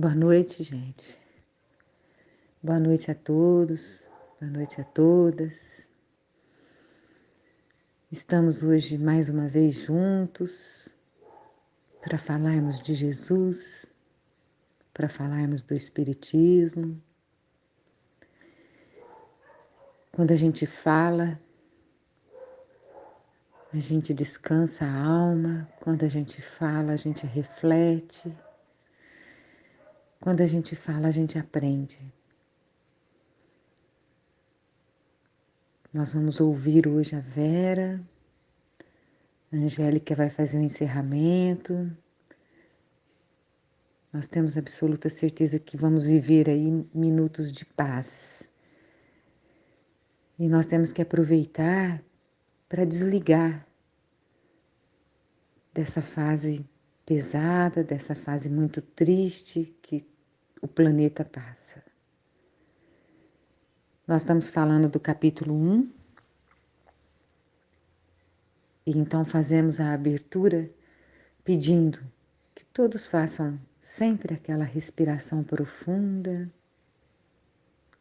Boa noite, gente. Boa noite a todos, boa noite a todas. Estamos hoje mais uma vez juntos para falarmos de Jesus, para falarmos do Espiritismo. Quando a gente fala, a gente descansa a alma. Quando a gente fala, a gente reflete. Quando a gente fala, a gente aprende. Nós vamos ouvir hoje a Vera. A Angélica vai fazer o encerramento. Nós temos absoluta certeza que vamos viver aí minutos de paz. E nós temos que aproveitar para desligar dessa fase pesada, dessa fase muito triste que o planeta passa. Nós estamos falando do capítulo 1, e então fazemos a abertura pedindo que todos façam sempre aquela respiração profunda,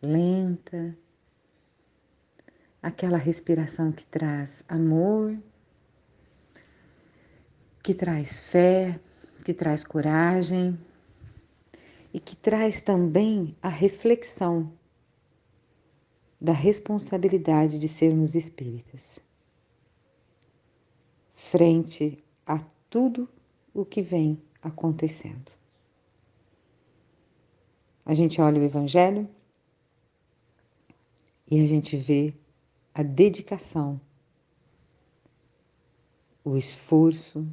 lenta, aquela respiração que traz amor, que traz fé, que traz coragem e que traz também a reflexão da responsabilidade de sermos espíritas frente a tudo o que vem acontecendo. A gente olha o Evangelho e a gente vê a dedicação, o esforço,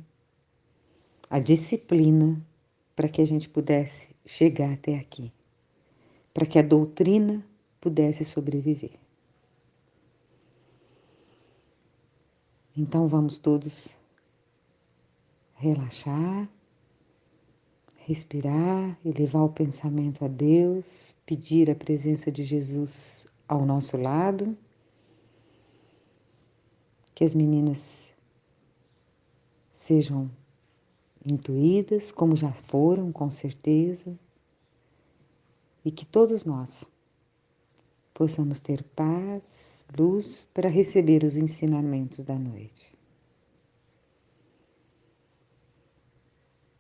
a disciplina para que a gente pudesse chegar até aqui, para que a doutrina pudesse sobreviver. Então vamos todos relaxar, respirar, elevar o pensamento a Deus, pedir a presença de Jesus ao nosso lado, que as meninas sejam intuídas, como já foram, com certeza, e que todos nós possamos ter paz, luz para receber os ensinamentos da noite.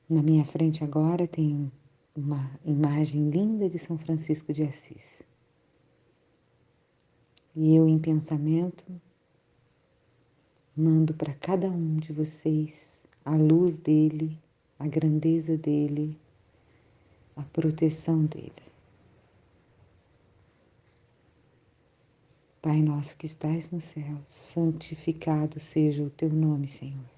Na minha frente agora tem uma imagem linda de São Francisco de Assis. E eu, em pensamento, mando para cada um de vocês a luz dele, a grandeza dele, a proteção dele. Pai nosso que estais no céu, santificado seja o teu nome, Senhor.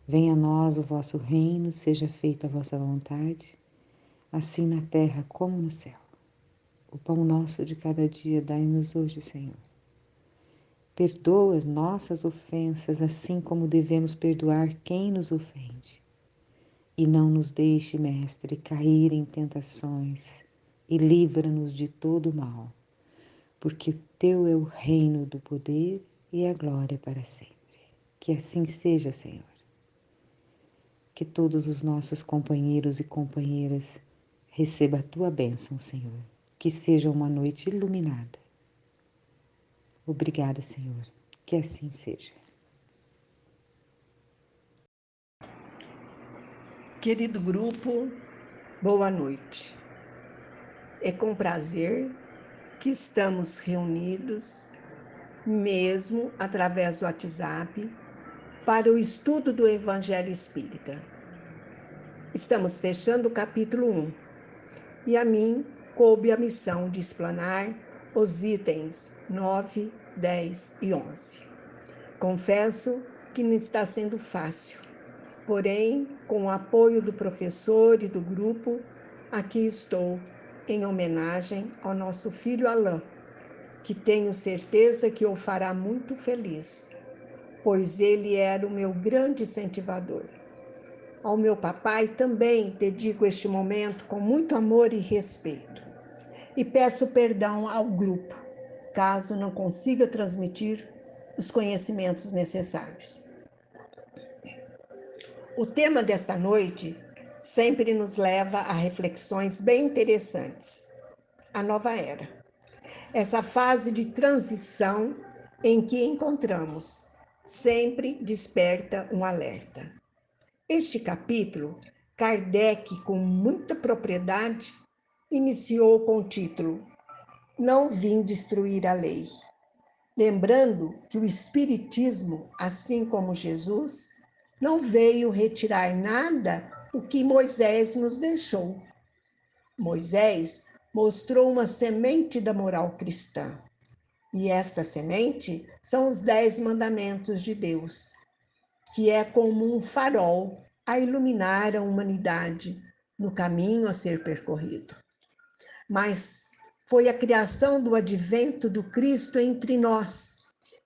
Venha a nós o vosso reino, seja feita a vossa vontade, assim na terra como no céu. O pão nosso de cada dia dai-nos hoje, Senhor. Perdoa as nossas ofensas, assim como devemos perdoar quem nos ofende. E não nos deixe, Mestre, cair em tentações, e livra-nos de todo mal, porque teu é o reino do poder e a glória para sempre. Que assim seja, Senhor. Que todos os nossos companheiros e companheiras recebam a tua bênção, Senhor. Que seja uma noite iluminada. Obrigada, Senhor. Que assim seja. Querido grupo, boa noite. É com prazer que estamos reunidos, mesmo através do WhatsApp, para o estudo do Evangelho Espírita. Estamos fechando o capítulo 1 e a mim coube a missão de explanar os itens 9, 10 e 11. Confesso que não está sendo fácil, porém, com o apoio do professor e do grupo, aqui estou em homenagem ao nosso filho Alain, que tenho certeza que o fará muito feliz, pois ele era o meu grande incentivador. Ao meu papai também dedico este momento com muito amor e respeito. E peço perdão ao grupo, caso não consiga transmitir os conhecimentos necessários. O tema desta noite sempre nos leva a reflexões bem interessantes. A nova era. Essa fase de transição em que encontramos sempre desperta um alerta. Este capítulo, Kardec, com muita propriedade, iniciou com o título Não vim destruir a lei. Lembrando que o Espiritismo, assim como Jesus, não veio retirar nada o que Moisés nos deixou. Moisés mostrou uma semente da moral cristã. E esta semente são os 10 mandamentos de Deus, que é como um farol a iluminar a humanidade no caminho a ser percorrido. Mas foi a criação do advento do Cristo entre nós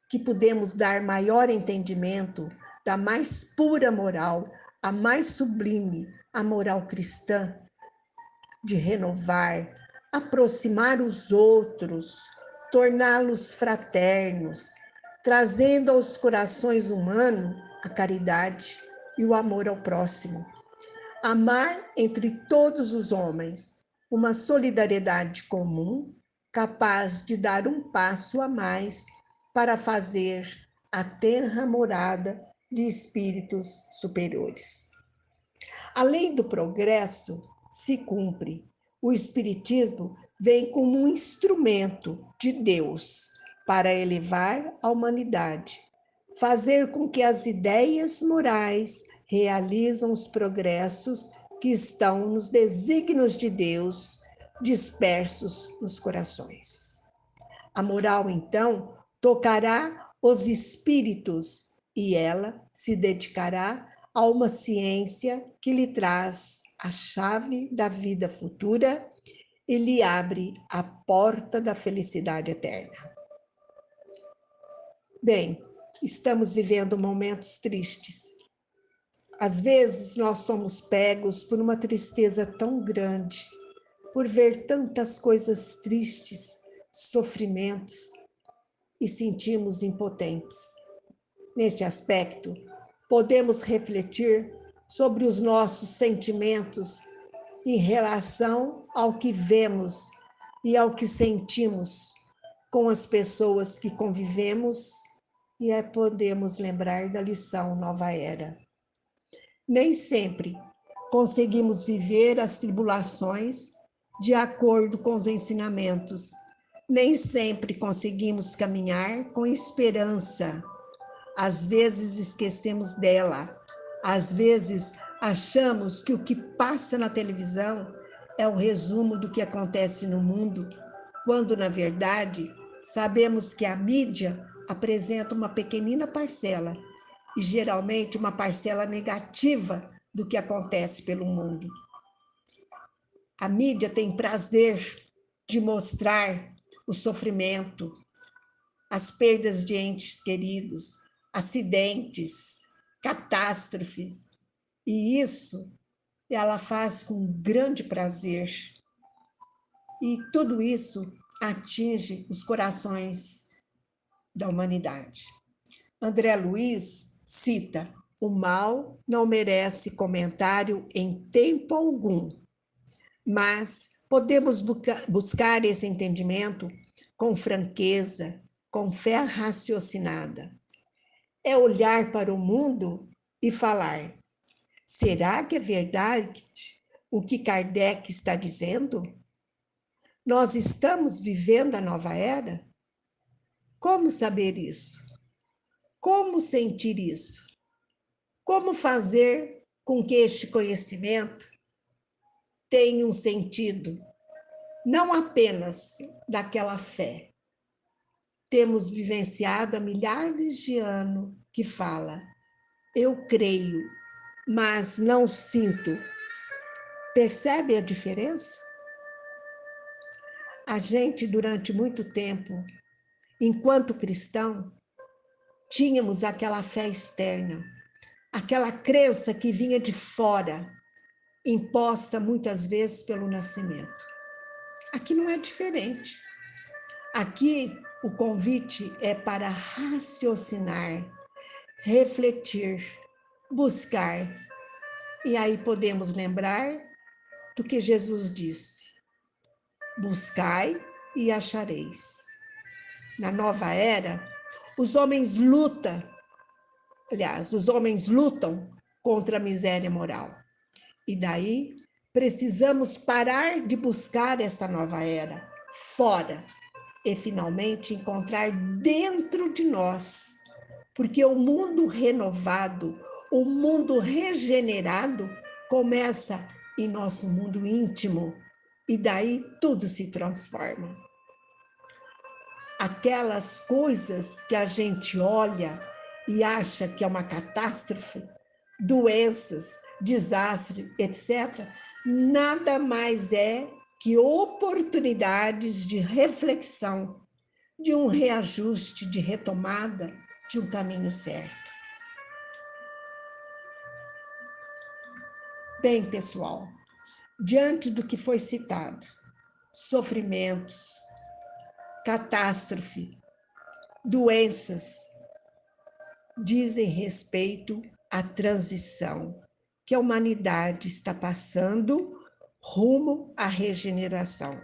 que pudemos dar maior entendimento da mais pura moral, a mais sublime, a moral cristã, de renovar, aproximar os outros, torná-los fraternos, trazendo aos corações humanos a caridade e o amor ao próximo. Amar entre todos os homens, uma solidariedade comum, capaz de dar um passo a mais para fazer a terra morada de espíritos superiores. A lei do progresso se cumpre. O Espiritismo vem como um instrumento de Deus para elevar a humanidade, fazer com que as ideias morais realizem os progressos que estão nos desígnios de Deus dispersos nos corações. A moral, então, tocará os espíritos e ela se dedicará a uma ciência que lhe traz a chave da vida futura e lhe abre a porta da felicidade eterna. Bem, estamos vivendo momentos tristes. Às vezes nós somos pegos por uma tristeza tão grande, por ver tantas coisas tristes, sofrimentos, e sentimos impotentes. Neste aspecto, podemos refletir sobre os nossos sentimentos em relação ao que vemos e ao que sentimos com as pessoas que convivemos e podemos lembrar da lição Nova Era. Nem sempre conseguimos viver as tribulações de acordo com os ensinamentos. Nem sempre conseguimos caminhar com esperança. Às vezes esquecemos dela. Às vezes achamos que o que passa na televisão é o resumo do que acontece no mundo, quando, na verdade, sabemos que a mídia apresenta uma pequenina parcela, e geralmente uma parcela negativa do que acontece pelo mundo. A mídia tem prazer de mostrar o sofrimento, as perdas de entes queridos, acidentes, catástrofes. E isso ela faz com grande prazer. E tudo isso atinge os corações da humanidade. André Luiz cita: o mal não merece comentário em tempo algum, mas podemos buscar esse entendimento com franqueza, com fé raciocinada. É olhar para o mundo e falar: será que é verdade o que Kardec está dizendo? Nós estamos vivendo a nova era? Como saber isso? Como sentir isso? Como fazer com que este conhecimento tenha um sentido, não apenas daquela fé? Temos vivenciado há milhares de anos que fala: eu creio, mas não sinto. Percebe a diferença? A gente, durante muito tempo, enquanto cristão, tínhamos aquela fé externa, aquela crença que vinha de fora, imposta muitas vezes pelo nascimento. Aqui não é diferente. Aqui o convite é para raciocinar, refletir, buscar E aí podemos lembrar do que Jesus disse: buscai e achareis. Na nova era, os homens lutam contra a miséria moral. E daí precisamos parar de buscar esta nova era fora e finalmente encontrar dentro de nós, porque o mundo renovado, o mundo regenerado começa em nosso mundo íntimo e daí tudo se transforma. Aquelas coisas que a gente olha e acha que é uma catástrofe, doenças, desastre, etc., nada mais é que oportunidades de reflexão, de um reajuste, de retomada de um caminho certo. Bem, pessoal, diante do que foi citado, sofrimentos, catástrofe, doenças, dizem respeito à transição que a humanidade está passando rumo à regeneração.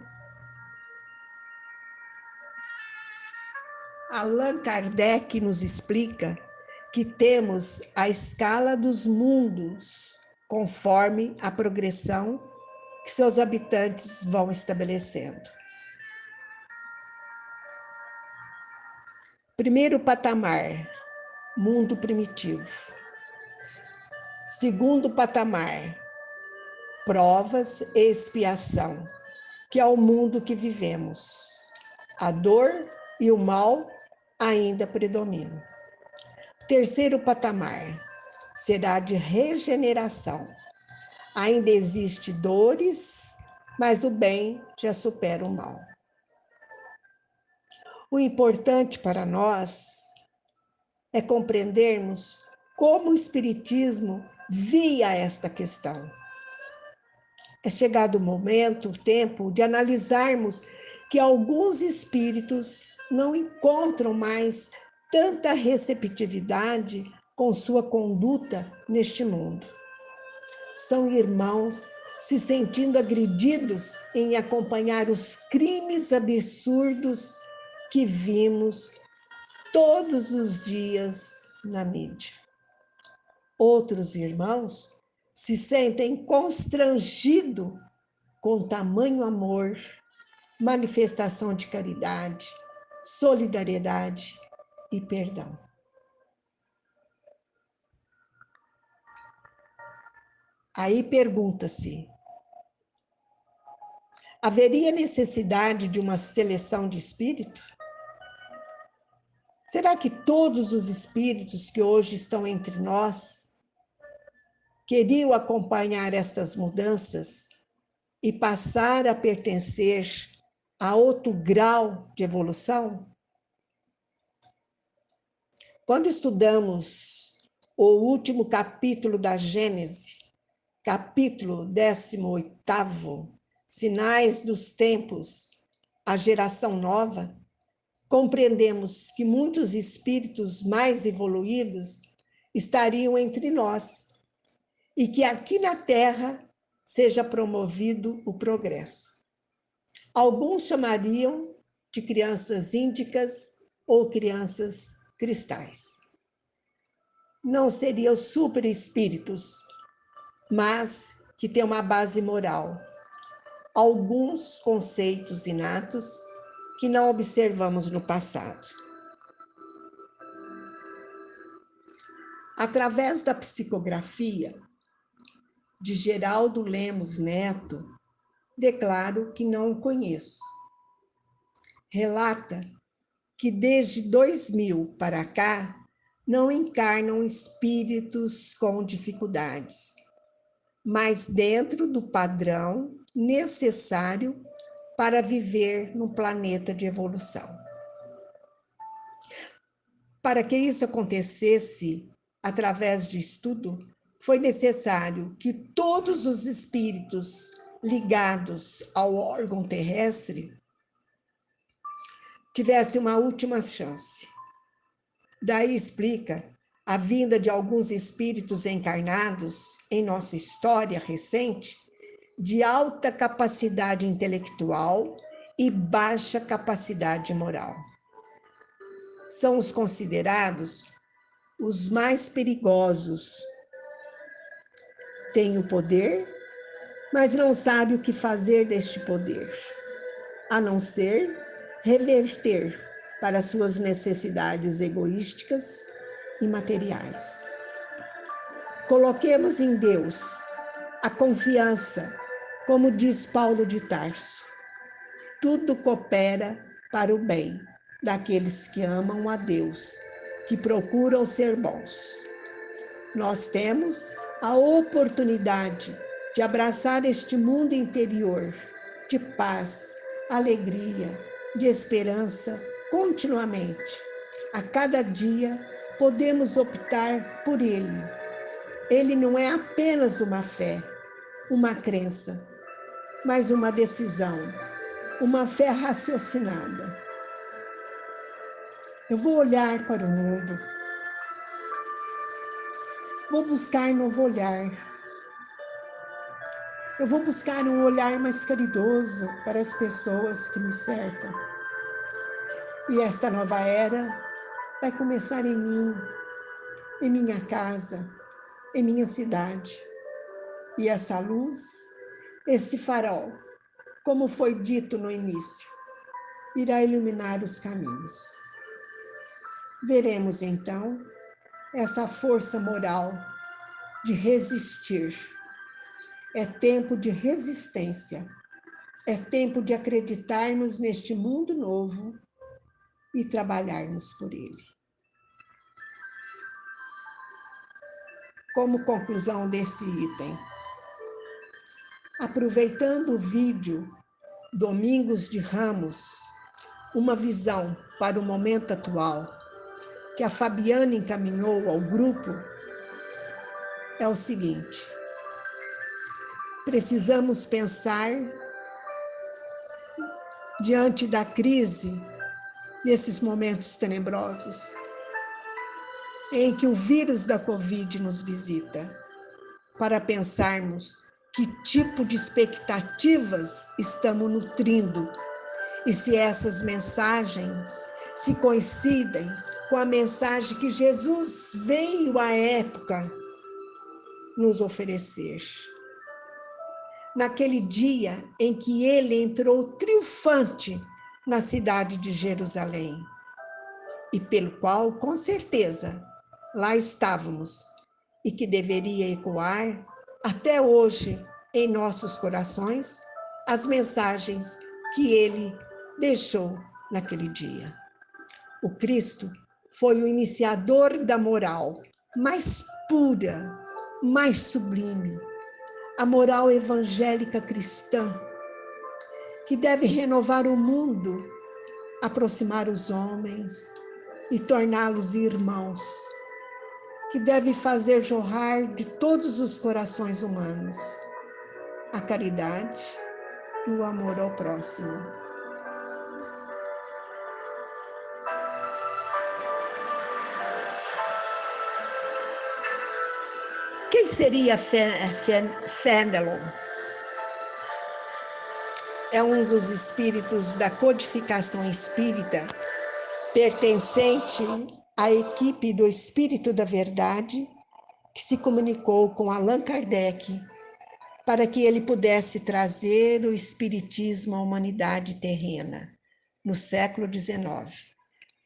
Allan Kardec nos explica que temos a escala dos mundos conforme a progressão que seus habitantes vão estabelecendo. Primeiro patamar, mundo primitivo. Segundo patamar, provas e expiação, que é o mundo que vivemos. A dor e o mal ainda predominam. Terceiro patamar será de regeneração. Ainda existe dores, mas o bem já supera o mal. O importante para nós é compreendermos como o Espiritismo via esta questão. É chegado o momento, o tempo, de analisarmos que alguns espíritos não encontram mais tanta receptividade com sua conduta neste mundo. São irmãos se sentindo agredidos em acompanhar os crimes absurdos que vimos todos os dias na mídia. Outros irmãos se sentem constrangidos com tamanho amor, manifestação de caridade, solidariedade e perdão. Aí pergunta-se: haveria necessidade de uma seleção de espírito? Será que todos os espíritos que hoje estão entre nós queriam acompanhar estas mudanças e passar a pertencer a outro grau de evolução? Quando estudamos o último capítulo da Gênese, capítulo 18º, Sinais dos Tempos, a geração nova, compreendemos que muitos espíritos mais evoluídos estariam entre nós e que aqui na Terra seja promovido o progresso. Alguns chamariam de crianças índicas ou crianças cristais. Não seriam super-espíritos, mas que têm uma base moral, alguns conceitos inatos que não observamos no passado. Através da psicografia de Geraldo Lemos Neto, declaro que não o conheço. Relata que desde 2000 para cá não encarnam espíritos com dificuldades, mas dentro do padrão necessário para viver no planeta de evolução. Para que isso acontecesse através de estudo, foi necessário que todos os espíritos ligados ao órgão terrestre tivessem uma última chance. Daí explica a vinda de alguns espíritos encarnados em nossa história recente, de alta capacidade intelectual e baixa capacidade moral. São os considerados os mais perigosos. Têm o poder, mas não sabem o que fazer deste poder, a não ser reverter para suas necessidades egoísticas e materiais. Coloquemos em Deus a confiança, como diz Paulo de Tarso. Tudo coopera para o bem daqueles que amam a Deus, que procuram ser bons. Nós temos a oportunidade de abraçar este mundo interior de paz, alegria, de esperança continuamente. A cada dia podemos optar por ele. Ele não é apenas uma fé, uma crença, mas uma decisão, uma fé raciocinada. Eu vou olhar para o mundo, vou buscar novo olhar. Eu vou buscar um olhar mais caridoso para as pessoas que me cercam. E esta nova era vai começar em mim, em minha casa, em minha cidade. E essa luz, esse farol, como foi dito no início, irá iluminar os caminhos. Veremos então essa força moral de resistir. É tempo de resistência. É tempo de acreditarmos neste mundo novo e trabalharmos por ele. Como conclusão desse item, aproveitando o vídeo Domingos de Ramos, uma visão para o momento atual, que a Fabiana encaminhou ao grupo, é o seguinte: precisamos pensar diante da crise, nesses momentos tenebrosos, em que o vírus da Covid nos visita, para pensarmos que tipo de expectativas estamos nutrindo e se essas mensagens se coincidem com a mensagem que Jesus veio à época nos oferecer. Naquele dia em que ele entrou triunfante na cidade de Jerusalém, e pelo qual, com certeza, lá estávamos, e que deveria ecoar até hoje em nossos corações as mensagens que ele deixou naquele dia. O Cristo foi o iniciador da moral mais pura, mais sublime, a moral evangélica cristã, que deve renovar o mundo, aproximar os homens e torná-los irmãos, que deve fazer jorrar de todos os corações humanos a caridade e o amor ao próximo. Quem seria Fenelon? É um dos espíritos da codificação espírita, pertencente à equipe do Espírito da Verdade, que se comunicou com Allan Kardec para que ele pudesse trazer o espiritismo à humanidade terrena, no século XIX.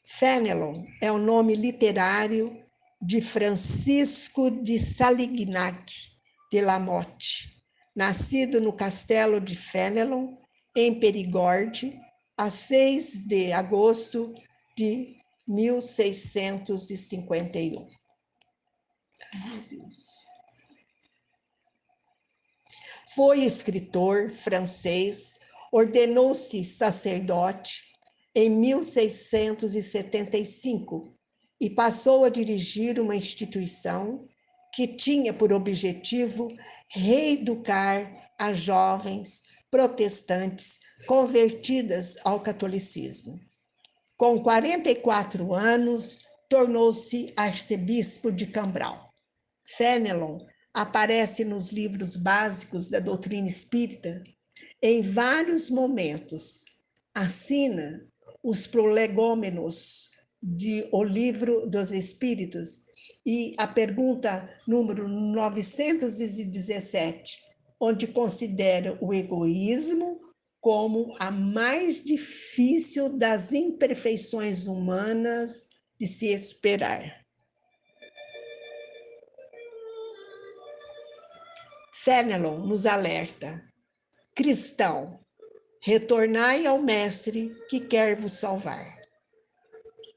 Fenelon é o nome literário de Francisco de Salignac de La Motte, nascido no castelo de Fenelon, em Perigorde, a 6 de agosto de 1651. Ai, meu Deus. Foi escritor francês, ordenou-se sacerdote em 1675 e passou a dirigir uma instituição que tinha por objetivo reeducar as jovens protestantes convertidas ao catolicismo. Com 44 anos, tornou-se arcebispo de Cambrai. Fenelon aparece nos livros básicos da doutrina espírita em vários momentos. Assina os prolegômenos de O Livro dos Espíritos e a pergunta número 917, onde considera o egoísmo como a mais difícil das imperfeições humanas de se esperar. Fenelon nos alerta: cristão, retornai ao Mestre que quer vos salvar.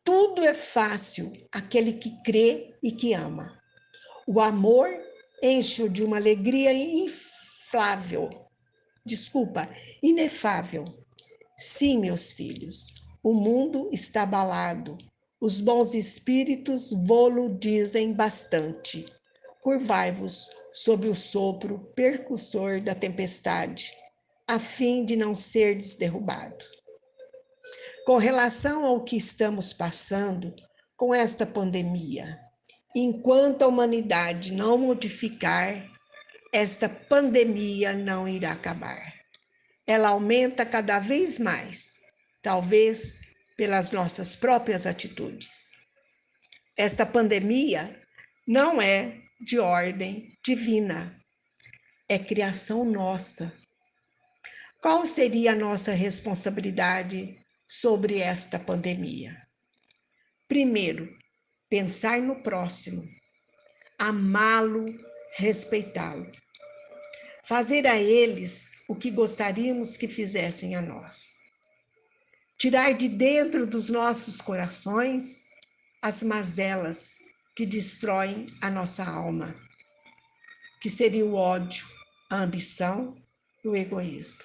Tudo é fácil àquele que crê e que ama. O amor enche-o de uma alegria inefável. Sim, meus filhos, o mundo está abalado. Os bons espíritos vô-lo dizem bastante. Curvai-vos sob o sopro percussor da tempestade, a fim de não serdes derrubado. Com relação ao que estamos passando com esta pandemia, enquanto a humanidade não modificar, esta pandemia não irá acabar. Ela aumenta cada vez mais, talvez pelas nossas próprias atitudes. Esta pandemia não é de ordem divina, é criação nossa. Qual seria a nossa responsabilidade sobre esta pandemia? Primeiro, pensar no próximo, amá-lo, respeitá-lo. Fazer a eles o que gostaríamos que fizessem a nós. Tirar de dentro dos nossos corações as mazelas que destroem a nossa alma, que seria o ódio, a ambição e o egoísmo.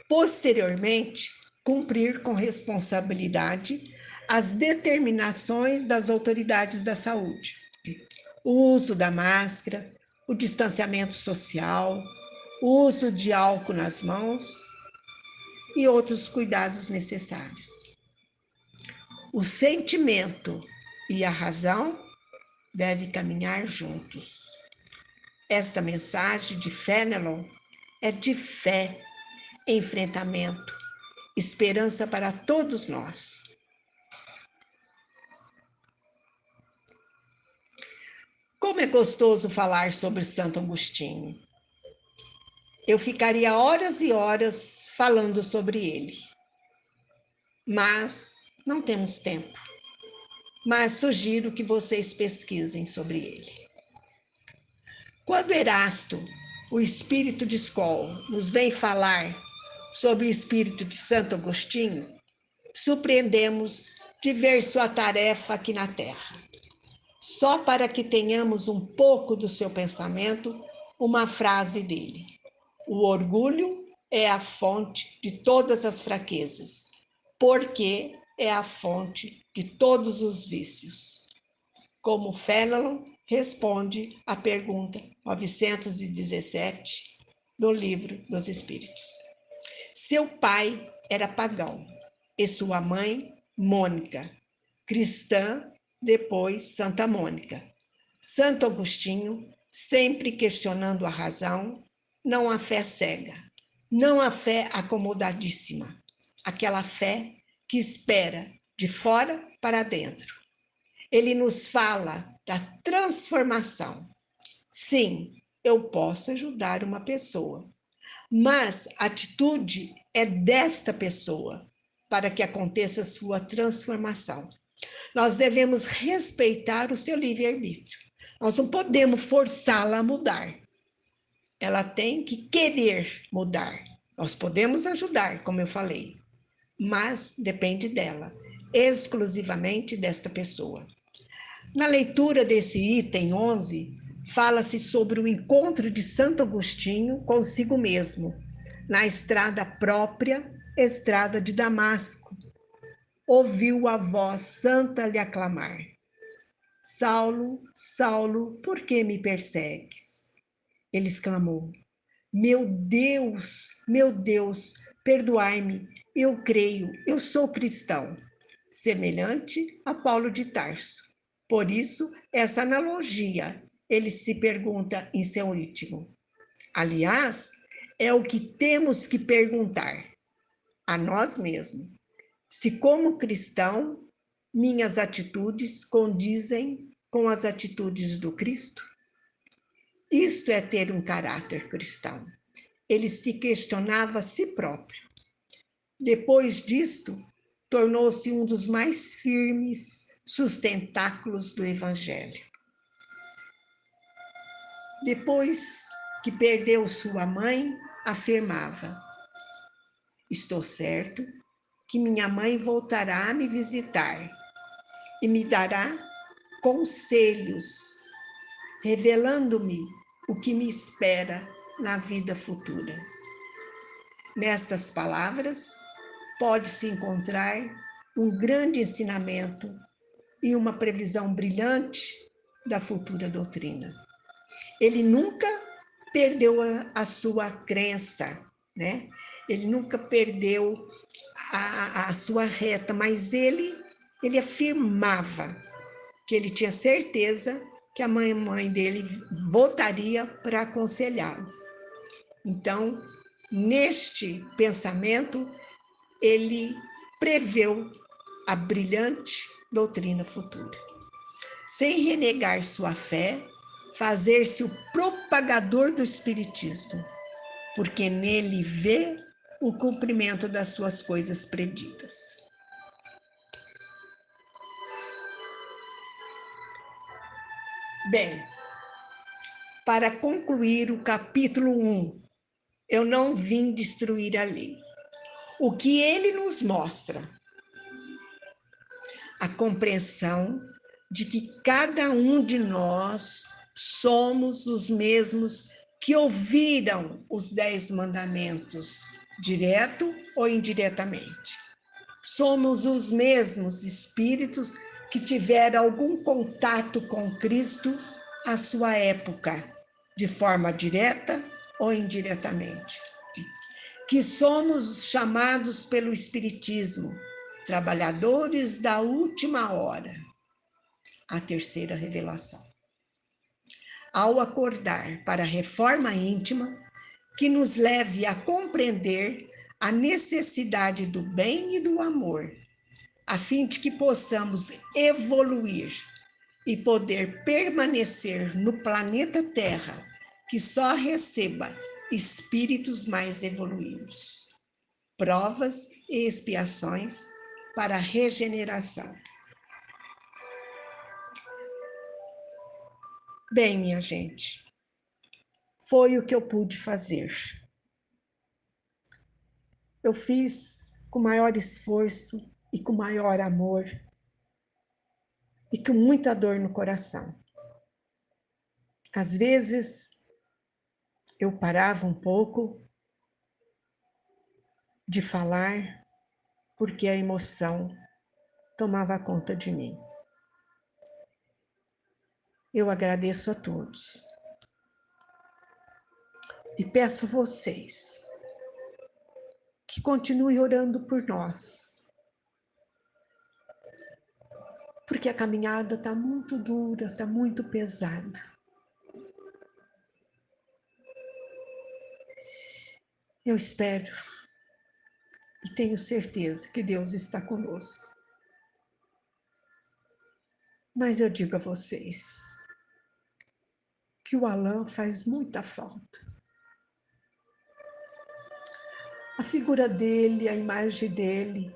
Posteriormente, cumprir com responsabilidade as determinações das autoridades da saúde. O uso da máscara, o distanciamento social, o uso de álcool nas mãos e outros cuidados necessários. O sentimento e a razão devem caminhar juntos. Esta mensagem de Fenelon é de fé, enfrentamento, esperança para todos nós. Como é gostoso falar sobre Santo Agostinho. Eu ficaria horas e horas falando sobre ele. Mas não temos tempo. Mas sugiro que vocês pesquisem sobre ele. Quando Erasto, o espírito de Skol, nos vem falar sobre o espírito de Santo Agostinho, surpreendemos de ver sua tarefa aqui na Terra. Só para que tenhamos um pouco do seu pensamento, uma frase dele. O orgulho é a fonte de todas as fraquezas, porque é a fonte de todos os vícios. Como Fenelon responde à pergunta 917 do Livro dos Espíritos. Seu pai era pagão e sua mãe, Mônica, cristã, depois Santa Mônica. Santo Agostinho, sempre questionando a razão, não a fé cega, não a fé acomodadíssima, aquela fé que espera de fora para dentro. Ele nos fala da transformação. Sim, eu posso ajudar uma pessoa, mas a atitude é desta pessoa para que aconteça a sua transformação. Nós devemos respeitar o seu livre-arbítrio. Nós não podemos forçá-la a mudar. Ela tem que querer mudar. Nós podemos ajudar, como eu falei, mas depende dela, exclusivamente desta pessoa. Na leitura desse item 11, fala-se sobre o encontro de Santo Agostinho consigo mesmo, na estrada própria, estrada de Damasco. Ouviu a voz santa lhe aclamar: Saulo, Saulo, por que me persegues? Ele exclamou: meu Deus, perdoai-me, eu creio, eu sou cristão. semelhante a Paulo de Tarso. Por isso, essa analogia, ele se pergunta em seu íntimo. Aliás, é o que temos que perguntar a nós mesmos. Se, como cristão, minhas atitudes condizem com as atitudes do Cristo? Isto é ter um caráter cristão. Ele se questionava a si próprio. Depois disto, tornou-se um dos mais firmes sustentáculos do Evangelho. Depois que perdeu sua mãe, afirmava: estou certo que minha mãe voltará a me visitar e me dará conselhos, revelando-me o que me espera na vida futura. Nestas palavras, pode-se encontrar um grande ensinamento e uma previsão brilhante da futura doutrina. Ele nunca perdeu a sua crença, né? Ele nunca perdeu a sua reta, mas ele afirmava que ele tinha certeza que a mãe dele voltaria para aconselhá-lo. Então, neste pensamento, ele preveu a brilhante doutrina futura. Sem renegar sua fé, fazer-se o propagador do Espiritismo, porque nele vê o cumprimento das suas coisas preditas. Bem, para concluir o capítulo 1, eu não vim destruir a lei. O que ele nos mostra? A compreensão de que cada um de nós somos os mesmos que ouviram os 10 mandamentos, direto ou indiretamente. Somos os mesmos espíritos que tiveram algum contato com Cristo à sua época, de forma direta ou indiretamente. Que somos chamados pelo Espiritismo, trabalhadores da última hora, a terceira revelação. Ao acordar para a reforma íntima, que nos leve a compreender a necessidade do bem e do amor, a fim de que possamos evoluir e poder permanecer no planeta Terra, que só receba espíritos mais evoluídos. Provas e expiações para a regeneração. Bem, minha gente, foi o que eu pude fazer. Eu fiz com maior esforço e com maior amor e com muita dor no coração. Às vezes, eu parava um pouco de falar porque a emoção tomava conta de mim. Eu agradeço a todos e peço a vocês que continue orando por nós, porque a caminhada está muito dura, está muito pesada. Eu espero e tenho certeza que Deus está conosco. Mas eu digo a vocês que o Alain faz muita falta. A figura dele, a imagem dele,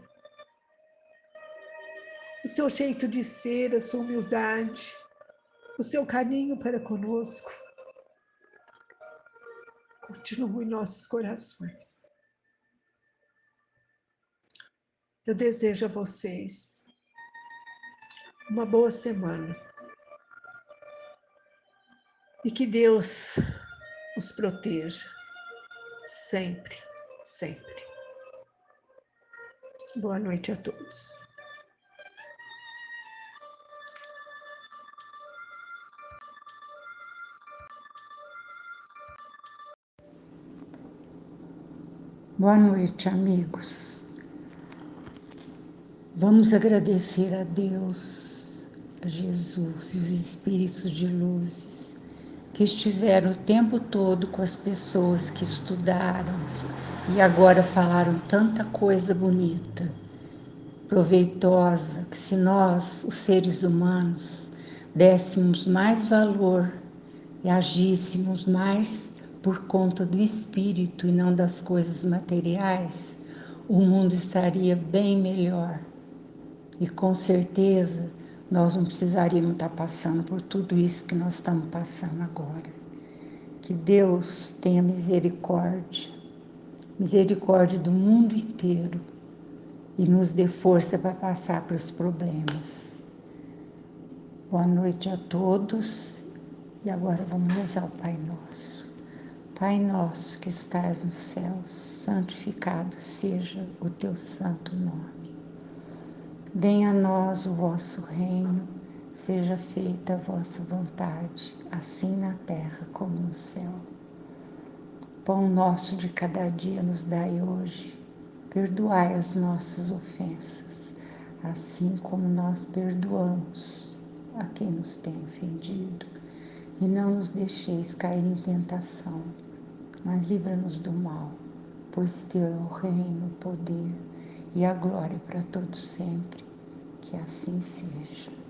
o seu jeito de ser, a sua humildade, o seu carinho para conosco, continua em nossos corações. Eu desejo a vocês uma boa semana e que Deus os proteja sempre, sempre. Boa noite a todos. Boa noite, amigos. Vamos agradecer a Deus, a Jesus e os espíritos de luzes que estiveram o tempo todo com as pessoas que estudaram e agora falaram tanta coisa bonita, proveitosa, que se nós, os seres humanos, dessemos mais valor e agíssemos mais por conta do espírito e não das coisas materiais, o mundo estaria bem melhor. E com certeza nós não precisaríamos estar passando por tudo isso que nós estamos passando agora. Que Deus tenha misericórdia do mundo inteiro e nos dê força para passar pelos problemas. Boa noite a todos e agora vamos rezar o Pai Nosso. Pai nosso que estás nos céus, santificado seja o teu santo nome. Venha a nós o vosso reino, seja feita a vossa vontade, assim na terra como no céu. Pão nosso de cada dia nos dai hoje, perdoai as nossas ofensas, assim como nós perdoamos a quem nos tem ofendido. E não nos deixeis cair em tentação, mas livra-nos do mal, pois teu é o reino, o poder e a glória para todos sempre. Que assim seja.